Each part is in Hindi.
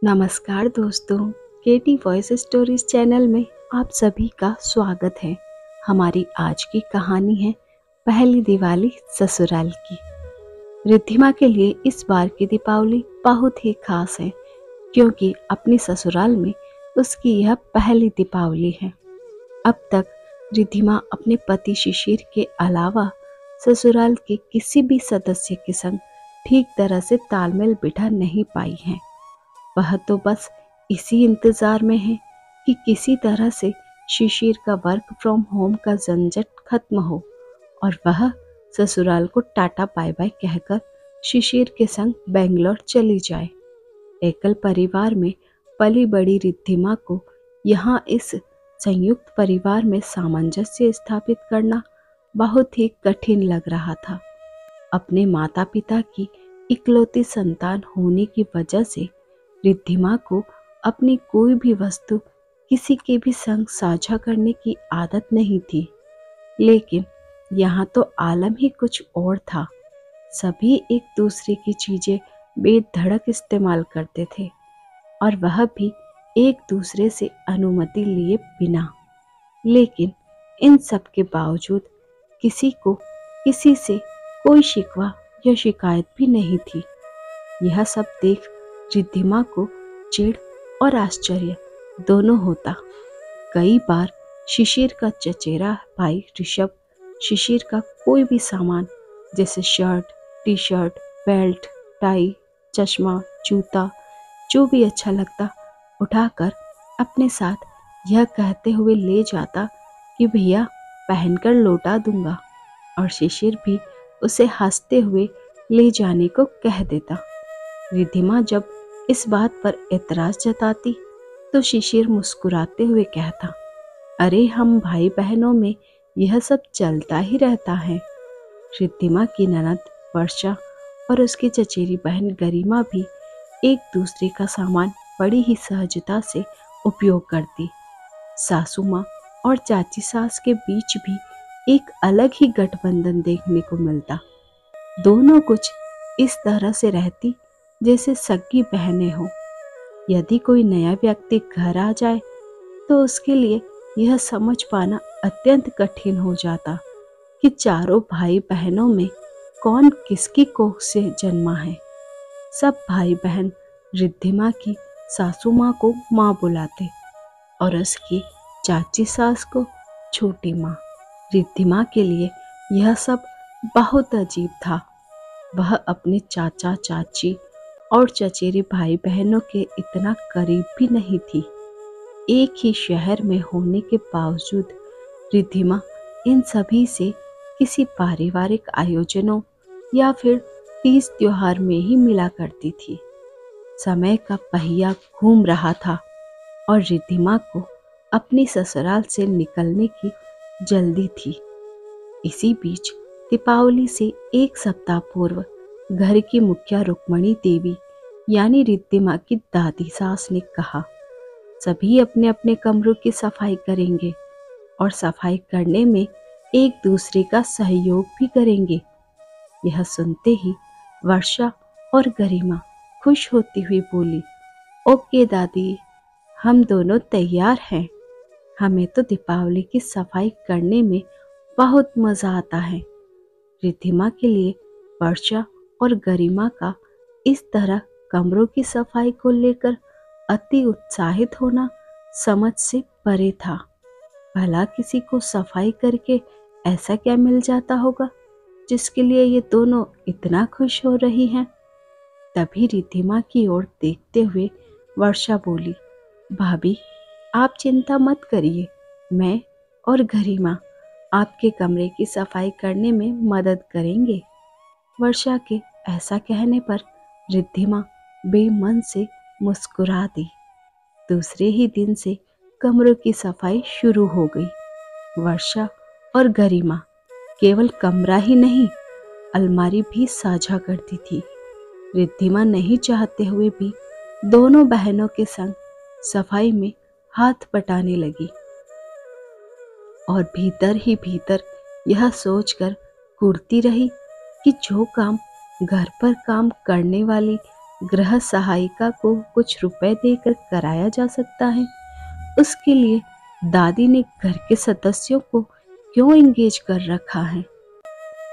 नमस्कार दोस्तों, केटी वॉइस स्टोरीज चैनल में आप सभी का स्वागत है। हमारी आज की कहानी है पहली दिवाली ससुराल की। रिद्धिमा के लिए इस बार की दीपावली बहुत ही खास है क्योंकि अपनी ससुराल में उसकी यह पहली दीपावली है। अब तक रिद्धिमा अपने पति शिशिर के अलावा ससुराल के किसी भी सदस्य के संग ठीक तरह से तालमेल बिठा नहीं पाई है। वह तो बस इसी इंतजार में है कि किसी तरह से शिशिर का वर्क फ्रॉम होम का झंझट खत्म हो और वह ससुराल को टाटा बाय बाय कहकर शिशिर के संग बेंगलोर चली जाए। एकल परिवार में पली बड़ी रिद्धिमा को यहाँ इस संयुक्त परिवार में सामंजस्य स्थापित करना बहुत ही कठिन लग रहा था। अपने माता पिता की इकलौती संतान होने की वजह से रिद्धिमा को अपनी कोई भी वस्तु किसी के भी संग साझा करने की आदत नहीं थी, लेकिन यहाँ तो आलम ही कुछ और था। सभी एक दूसरे की चीजें बेधड़क इस्तेमाल करते थे और वह भी एक दूसरे से अनुमति लिए बिना। लेकिन इन सब के बावजूद किसी को किसी से कोई शिकवा या शिकायत भी नहीं थी। यह सब देख रिद्धिमा को चिढ़ और आश्चर्य दोनों होता। कई बार शिशिर का चचेरा भाई ऋषभ शिशिर का कोई भी सामान जैसे shirt, T shirt, belt, tie, चश्मा, जूता जो भी अच्छा लगता उठाकर अपने साथ यह कहते हुए ले जाता कि भैया पहनकर लौटा दूंगा, और शिशिर भी उसे हंसते हुए ले जाने को कह देता। रिद्धिमा जब इस बात पर एतराज जताती तो शिशिर मुस्कुराते हुए कहता, अरे हम भाई बहनों में यह सब चलता ही रहता है। रिद्धिमा की ननद वर्षा और उसकी चचेरी बहन गरिमा भी एक दूसरे का सामान बड़ी ही सहजता से उपयोग करती। सासू माँ और चाची सास के बीच भी एक अलग ही गठबंधन देखने को मिलता। दोनों कुछ इस तरह से रहती जैसे सगी बहनें हो। यदि कोई नया व्यक्ति घर आ जाए तो उसके लिए यह समझ पाना अत्यंत कठिन हो जाता कि चारों भाई बहनों में कौन किसकी कोख से जन्मा है। सब भाई बहन रिद्धिमा की सासू माँ को माँ बुलाते और उसकी चाची सास को छोटी माँ। रिद्धिमा के लिए यह सब बहुत अजीब था। वह अपने चाचा चाची और चचेरे भाई बहनों के इतना करीब भी नहीं थी। एक ही शहर में होने के बावजूद रिद्धिमा इन सभी से किसी पारिवारिक आयोजनों या फिर तीज त्योहार में ही मिला करती थी। समय का पहिया घूम रहा था और रिद्धिमा को अपनी ससुराल से निकलने की जल्दी थी। इसी बीच दीपावली से एक सप्ताह पूर्व घर की मुखिया रुक्मणी देवी यानी रिद्धिमा की दादी सास ने कहा, सभी अपने अपने कमरों की सफाई करेंगे और सफाई करने में एक दूसरे का सहयोग भी करेंगे। यह सुनते ही वर्षा और गरिमा खुश होती हुई बोली, ओके दादी, हम दोनों तैयार हैं। हमें तो दीपावली की सफाई करने में बहुत मजा आता है। रिद्धिमा के लिए वर्षा और गरिमा का इस तरह कमरों की सफाई को लेकर अति उत्साहित होना समझ से परे था। भला किसी को सफाई करके ऐसा क्या मिल जाता होगा जिसके लिए ये दोनों इतना खुश हो रही हैं। तभी रिद्धिमा की ओर देखते हुए वर्षा बोली, भाभी आप चिंता मत करिए, मैं और गरिमा आपके कमरे की सफाई करने में मदद करेंगे। वर्षा के ऐसा कहने पर रिद्धिमा बेमन से मुस्कुरा दी। दूसरे ही दिन से कमरों की सफाई शुरू हो गई। वर्षा और गरिमा केवल कमरा ही नहीं, अलमारी भी साझा करती थी। रिद्धिमा नहीं चाहते हुए भी दोनों बहनों के संग सफाई में हाथ बटाने लगी और भीतर ही भीतर यह सोचकर कुढ़ती रही कि जो काम घर पर काम करने वाली गृह सहायिका को कुछ रुपए देकर कराया जा सकता है, उसके लिए दादी ने घर के सदस्यों को क्यों एंगेज कर रखा है?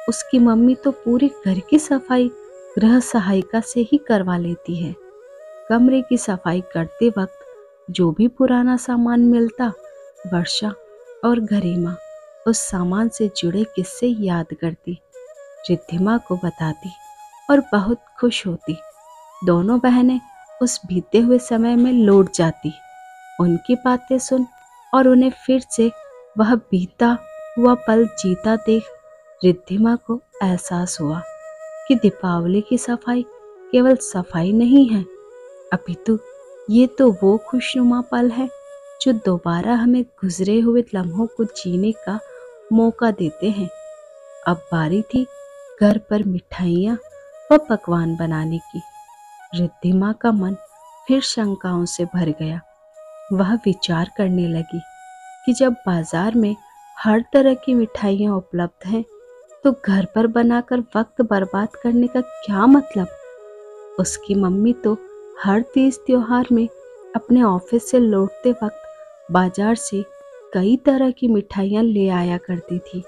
उसकी मम्मी तो पूरे घर की सफाई गृह सहायिका से ही करवा लेती है। कमरे की सफाई करते वक्त जो भी पुराना सामान मिलता, वर्षा और गरिमा उस सामान से जुड़े किस्से याद करती, रिद्धिमा को बताती और बहुत खुश होती। दोनों बहनें उस बीते हुए समय में लौट जाती। उनकी बातें सुन और उन्हें फिर से वह बीता हुआ पल जीता देख रिद्धिमा को एहसास हुआ कि दीपावली की सफाई केवल सफाई नहीं है, अपितु ये तो वो खुशनुमा पल है जो दोबारा हमें गुजरे हुए लम्हों को जीने का मौका देते हैं। अब बारी थी घर पर मिठाइयाँ व पकवान बनाने की। रिद्धिमा का मन फिर शंकाओं से भर गया। वह विचार करने लगी कि जब बाजार में हर तरह की मिठाइयाँ उपलब्ध हैं, तो घर पर बनाकर वक्त बर्बाद करने का क्या मतलब? उसकी मम्मी तो हर तीज त्योहार में अपने ऑफिस से लौटते वक्त बाजार से कई तरह की मिठाइयाँ ले आया करती थी।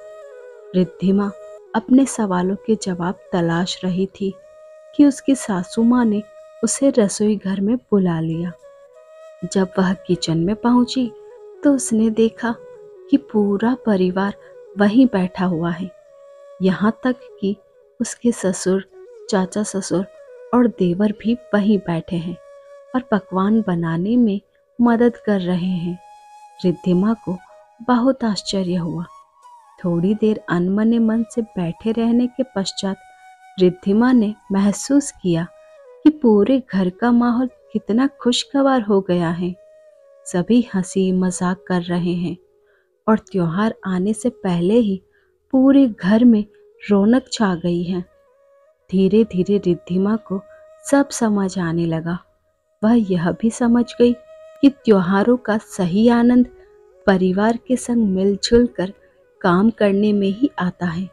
रिद्धिमा अपने सवालों के जवाब तलाश रही थी कि उसकी सासू माँ ने उसे रसोई घर में बुला लिया। जब वह किचन में पहुंची तो उसने देखा कि पूरा परिवार वहीं बैठा हुआ है। यहाँ तक कि उसके ससुर, चाचा ससुर और देवर भी वहीं बैठे हैं और पकवान बनाने में मदद कर रहे हैं। रिद्धिमा को बहुत आश्चर्य हुआ। थोड़ी देर अनमने मन से बैठे रहने के पश्चात रिद्धिमा ने महसूस किया कि पूरे घर का माहौल कितना खुशगवार हो गया है। सभी हंसी मजाक कर रहे हैं और त्योहार आने से पहले ही पूरे घर में रौनक छा गई है। धीरे धीरे रिद्धिमा को सब समझ आने लगा। वह यह भी समझ गई कि त्योहारों का सही आनंद परिवार के संग मिलजुल कर काम करने में ही आता है।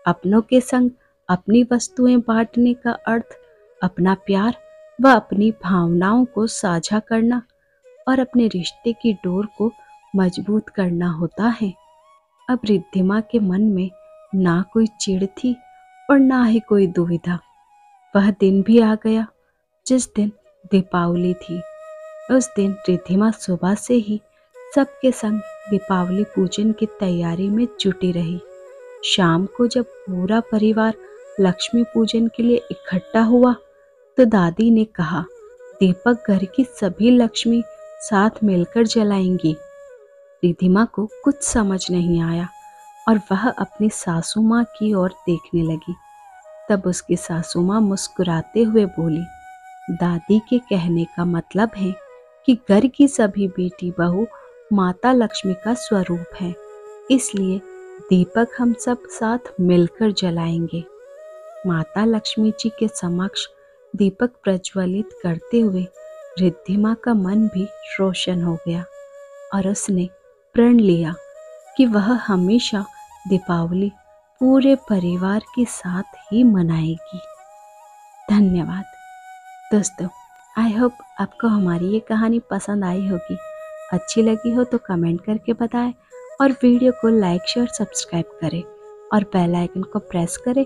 अपनों के संग अपनी वस्तुएं बांटने का अर्थ अपना प्यार व अपनी भावनाओं को साझा करना और अपने रिश्ते की डोर को मजबूत करना होता है। अब रिद्धिमा के मन में ना कोई चिढ़ थी और ना ही कोई दुविधा। वह दिन भी आ गया जिस दिन दीपावली थी। उस दिन रिद्धिमा सुबह से ही सबके संग दीपावली पूजन की तैयारी में जुटी रही। शाम को जब पूरा परिवार लक्ष्मी पूजन के लिए इकट्ठा हुआ तो दादी ने कहा, दीपक घर की सभी लक्ष्मी साथ मिलकर जलाएंगी। रिद्धिमा को कुछ समझ नहीं आया और वह अपनी सासू माँ की ओर देखने लगी। तब उसकी सासू माँ मुस्कुराते हुए बोली, दादी के कहने का मतलब है कि घर की सभी बेटी बहू माता लक्ष्मी का स्वरूप है, इसलिए दीपक हम सब साथ मिलकर जलाएंगे। माता लक्ष्मी जी के समक्ष दीपक प्रज्वलित करते हुए रिद्धिमा का मन भी रोशन हो गया और उसने प्रण लिया कि वह हमेशा दीपावली पूरे परिवार के साथ ही मनाएगी। धन्यवाद दोस्तों, आई होप आपको हमारी ये कहानी पसंद आई होगी। अच्छी लगी हो तो कमेंट करके बताएं और वीडियो को लाइक शेयर सब्सक्राइब करें और बेल आइकन को प्रेस करें